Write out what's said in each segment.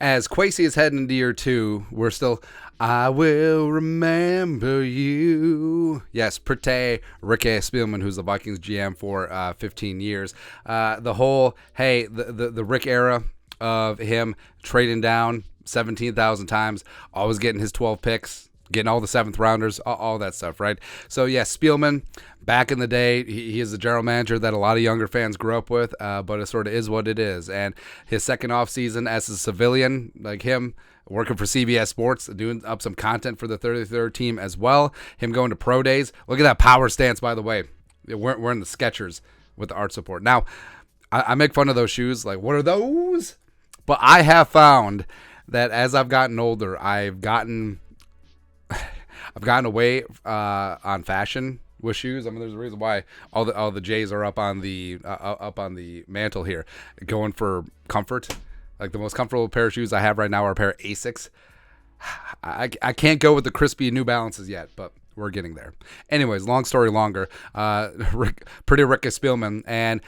as Kwesi is heading into year 2, we're still, I will remember you. Yes, pretty Rick Spielman, who's the Vikings GM for 15 years. The whole, the Rick era of him trading down 17,000 times, always getting his 12 picks, getting all the 7th rounders, all that stuff, right? So, yeah, Spielman, back in the day, he is the general manager that a lot of younger fans grew up with, but it sort of is what it is. And his second offseason as a civilian, like him, working for CBS Sports, doing up some content for the 33rd team as well, him going to pro days. Look at that power stance, by the way. We're in the Skechers with the art support. Now, I make fun of those shoes, like, what are those? But I have found that as I've gotten older, I've gotten away on fashion with shoes. I mean, there's a reason why all the J's are up on the mantle here, going for comfort. Like, the most comfortable pair of shoes I have right now are a pair of Asics. I can't go with the crispy New Balances yet, but we're getting there. Anyways, long story longer. Pretty Rick Spielman and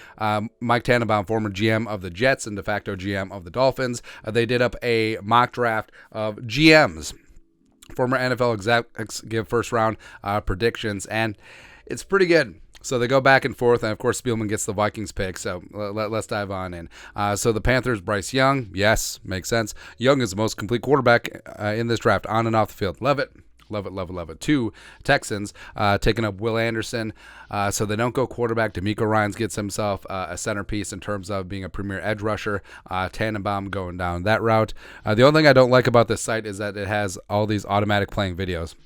Mike Tannenbaum, former GM of the Jets and de facto GM of the Dolphins, they did up a mock draft of GMs. Former NFL execs give first round predictions, and it's pretty good. So they go back and forth, and of course Spielman gets the Vikings pick, so let's dive on in. So the Panthers, Bryce Young, yes, makes sense. Young is the most complete quarterback in this draft, on and off the field. Love it. Love it, love it, love it. 2 Texans taking up Will Anderson. So they don't go quarterback. D'Amico Ryans gets himself a centerpiece in terms of being a premier edge rusher. Tannenbaum going down that route. The only thing I don't like about this site is that it has all these automatic playing videos.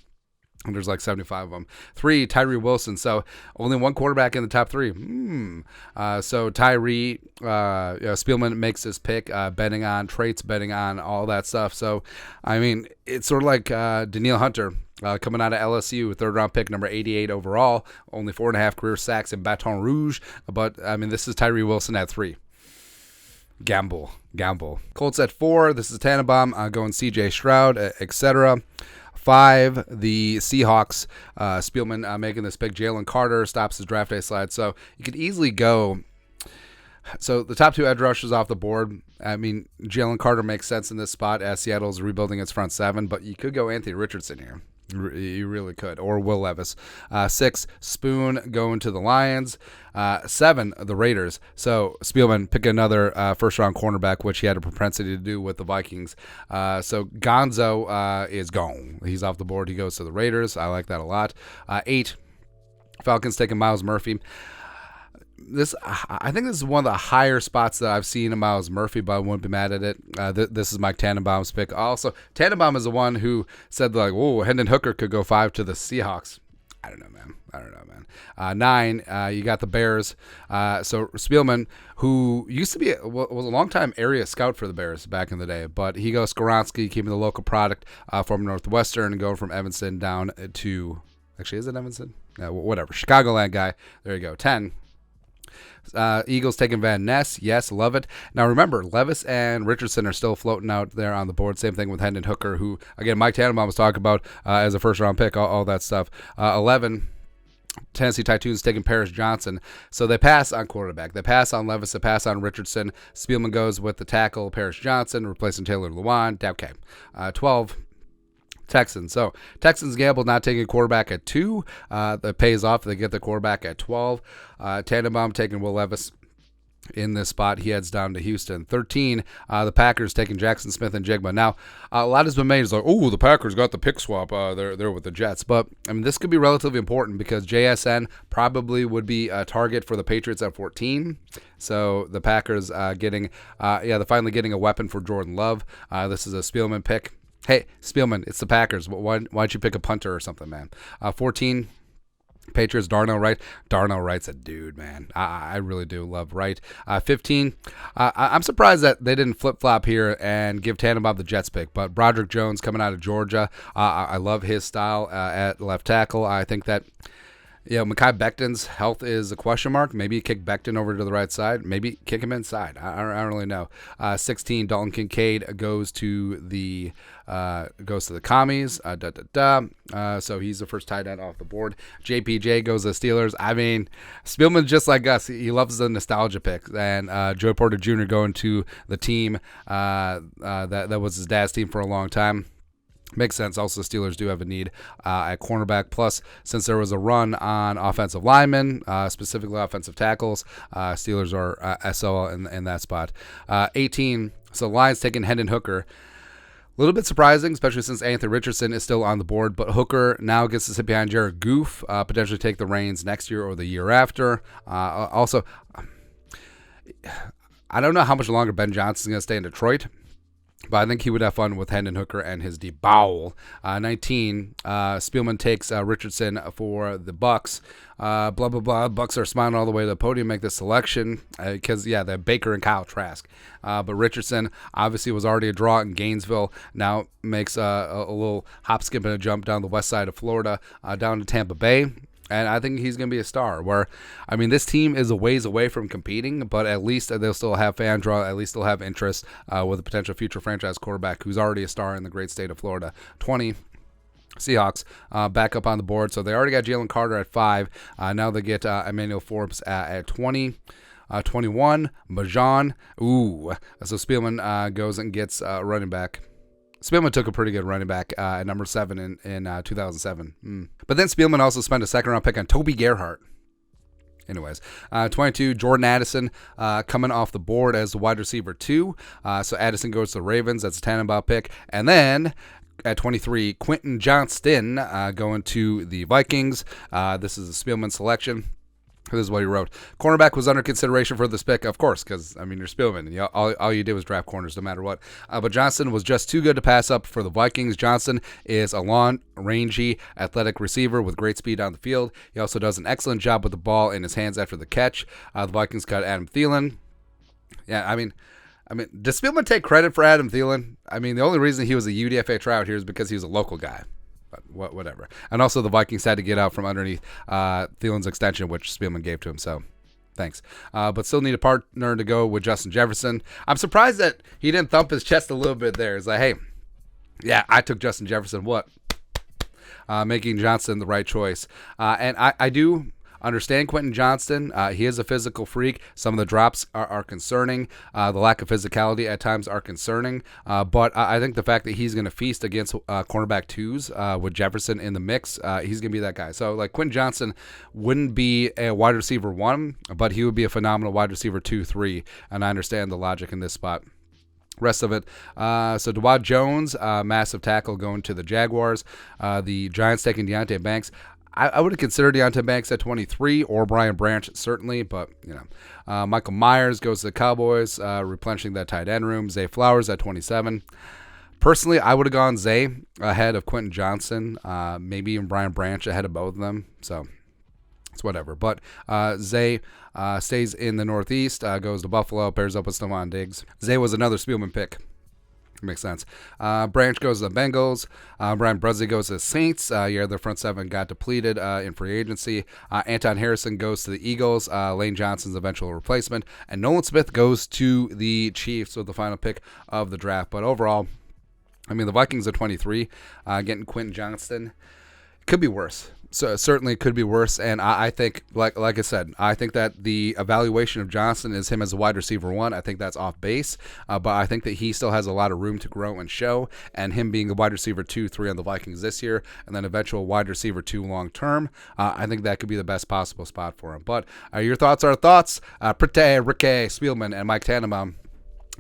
And there's like 75 of them. 3, Tyree Wilson. So only one quarterback in the top 3. So Tyree, Spielman makes his pick, betting on traits, betting on all that stuff. So, I mean, it's sort of like Danielle Hunter coming out of LSU, 3rd round pick, number 88 overall. Only 4.5 career sacks in Baton Rouge. But, I mean, this is Tyree Wilson at 3. Gamble. Colts at 4. This is Tannenbaum going CJ Stroud, etc. 5, the Seahawks. Spielman making this pick. Jalen Carter stops his draft day slide. So you could easily go. So the top 2 edge rushers off the board. I mean, Jalen Carter makes sense in this spot as Seattle's rebuilding its front 7, but you could go Anthony Richardson here. You really could. Or Will Levis. 6, Spoon going to the Lions. 7, the Raiders. So Spielman pick another first-round cornerback, which he had a propensity to do with the Vikings. So Gonzo is gone. He's off the board. He goes to the Raiders. I like that a lot. 8, Falcons taking Myles Murphy. I think this is one of the higher spots that I've seen in Myles Murphy, but I wouldn't be mad at it. This is Mike Tannenbaum's pick. Also, Tannenbaum is the one who said, like, whoa, Hendon Hooker could go 5 to the Seahawks. I don't know, man. 9, you got the Bears. So Spielman, who used to be was a long-time area scout for the Bears back in the day, but he goes Skoronski, keeping the local product from Northwestern and going from Evanston down to, actually, is it Evanston? Yeah, whatever. Chicagoland guy. There you go. 10. Eagles taking Van Ness. Yes, love it. Now remember, Levis and Richardson are still floating out there on the board. Same thing with Hendon Hooker, who, again, Mike Tannenbaum was talking about as a first-round pick, all that stuff. 11, Tennessee Titans taking Paris Johnson. So they pass on quarterback. They pass on Levis. They pass on Richardson. Spielman goes with the tackle, Paris Johnson, replacing Taylor Lewan. Okay. 12, Texans. So Texans gamble not taking a quarterback at 2. That pays off. They get the quarterback at 12. Tannenbaum taking Will Levis in this spot. He heads down to Houston. 13, the Packers taking Jackson Smith and Jigba. Now, a lot has been made. It's like, oh, the Packers got the pick swap. They're with the Jets. But, I mean, this could be relatively important because JSN probably would be a target for the Patriots at 14. So the Packers they're finally getting a weapon for Jordan Love. This is a Spielman pick. Hey, Spielman, it's the Packers. Why don't you pick a punter or something, man? 14, Patriots, Darnell Wright. Darnell Wright's a dude, man. I really do love Wright. 15, I'm surprised that they didn't flip-flop here and give Tannenbaum the Jets pick, but Broderick Jones coming out of Georgia. I love his style at left tackle. I think that Yeah, Mekhi Becton's health is a question mark. Maybe you kick Becton over to the right side. Maybe kick him inside. I don't really know. 16, Dalton Kincaid goes to the commies. So he's the first tight end off the board. JPJ goes to the Steelers. I mean, Spielman's just like us. He loves the nostalgia picks. And Joey Porter Jr. going to the team that was his dad's team for a long time. Makes sense. Also, the Steelers do have a need at cornerback. Plus, since there was a run on offensive linemen, specifically offensive tackles, Steelers are SO in that spot. 18, so Lions taking Hendon Hooker. A little bit surprising, especially since Anthony Richardson is still on the board, but Hooker now gets to sit behind Jared Goff, potentially take the reins next year or the year after. Also, I don't know how much longer Ben Johnson's going to stay in Detroit, but I think he would have fun with Hendon Hooker and his deep bowel. 19, Spielman takes Richardson for the Bucks. Blah, blah, blah. Bucks are smiling all the way to the podium, make this selection because, they have Baker and Kyle Trask. But Richardson obviously was already a draw in Gainesville. Now makes a little hop, skip, and a jump down the west side of Florida, down to Tampa Bay. And I think he's going to be a star this team is a ways away from competing, but at least they'll still have fan draw. At least they'll have interest with a potential future franchise quarterback who's already a star in the great state of Florida. 20, Seahawks back up on the board. So they already got Jalen Carter at 5. Now they get Emmanuel Forbes at 20. 21, Majan. So Spielman goes and gets running back. Spielman took a pretty good running back at number 7 in 2007. But then Spielman also spent a second-round pick on Toby Gerhart. Anyways, 22, Jordan Addison coming off the board as the wide receiver 2. So Addison goes to the Ravens. That's a Tannenbaum pick. And then at 23, Quentin Johnston going to the Vikings. This is a Spielman selection. This is what he wrote. Cornerback was under consideration for this pick, of course, because, you're Spielman. All you did was draft corners no matter what. But Johnston was just too good to pass up for the Vikings. Johnston is a long, rangy, athletic receiver with great speed on the field. He also does an excellent job with the ball in his hands after the catch. The Vikings got Adam Thielen. Yeah, does Spielman take credit for Adam Thielen? The only reason he was a UDFA tryout here is because he was a local guy. But whatever. And also the Vikings had to get out from underneath Thielen's extension, which Spielman gave to him. So thanks. But still need a partner to go with Justin Jefferson. I'm surprised that he didn't thump his chest a little bit there. It's like, hey, yeah, I took Justin Jefferson. What? Making Johnston the right choice. And I do understand Quentin Johnston. He is a physical freak. Some of the drops are concerning. The lack of physicality at times are concerning. But I think the fact that he's going to feast against cornerback 2s with Jefferson in the mix, he's going to be that guy. So, Quentin Johnston wouldn't be a wide receiver 1, but he would be a phenomenal wide receiver 2, 3. And I understand the logic in this spot. Rest of it. So Dawad Jones, massive tackle going to the Jaguars. The Giants taking Deonte Banks. I would have considered Deonte Banks at 23 or Brian Branch, certainly, but, Michael Myers goes to the Cowboys, replenishing that tight end room. Zay Flowers at 27. Personally, I would have gone Zay ahead of Quentin Johnston, maybe even Brian Branch ahead of both of them, so it's whatever. But Zay stays in the Northeast, goes to Buffalo, pairs up with Stephon Diggs. Zay was another Spielman pick. Makes sense. Branch goes to the Bengals. Brian Brudsley goes to the Saints. Their front 7 got depleted in free agency. Anton Harrison goes to the Eagles. Lane Johnson's eventual replacement. And Nolan Smith goes to the Chiefs with the final pick of the draft. But overall, the Vikings are 23. Getting Quentin Johnston could be worse. So certainly it could be worse, and I think, like I said, I think that the evaluation of Johnston is him as a wide receiver 1. I think that's off base, but I think that he still has a lot of room to grow and show, and him being a wide receiver 2, 3 on the Vikings this year, and then eventual wide receiver 2 long term, I think that could be the best possible spot for him. But your thoughts are thoughts. Rick Spielman and Mike Tannenbaum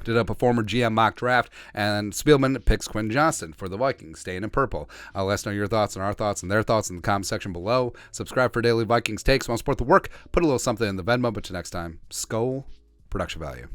did up a former GM mock draft, and Spielman picks Quentin Johnston for the Vikings, staying in purple. Let us know your thoughts and our thoughts and their thoughts in the comment section below. Subscribe for daily Vikings takes. Want to support the work? Put a little something in the Venmo. But till next time, Skull Production Value.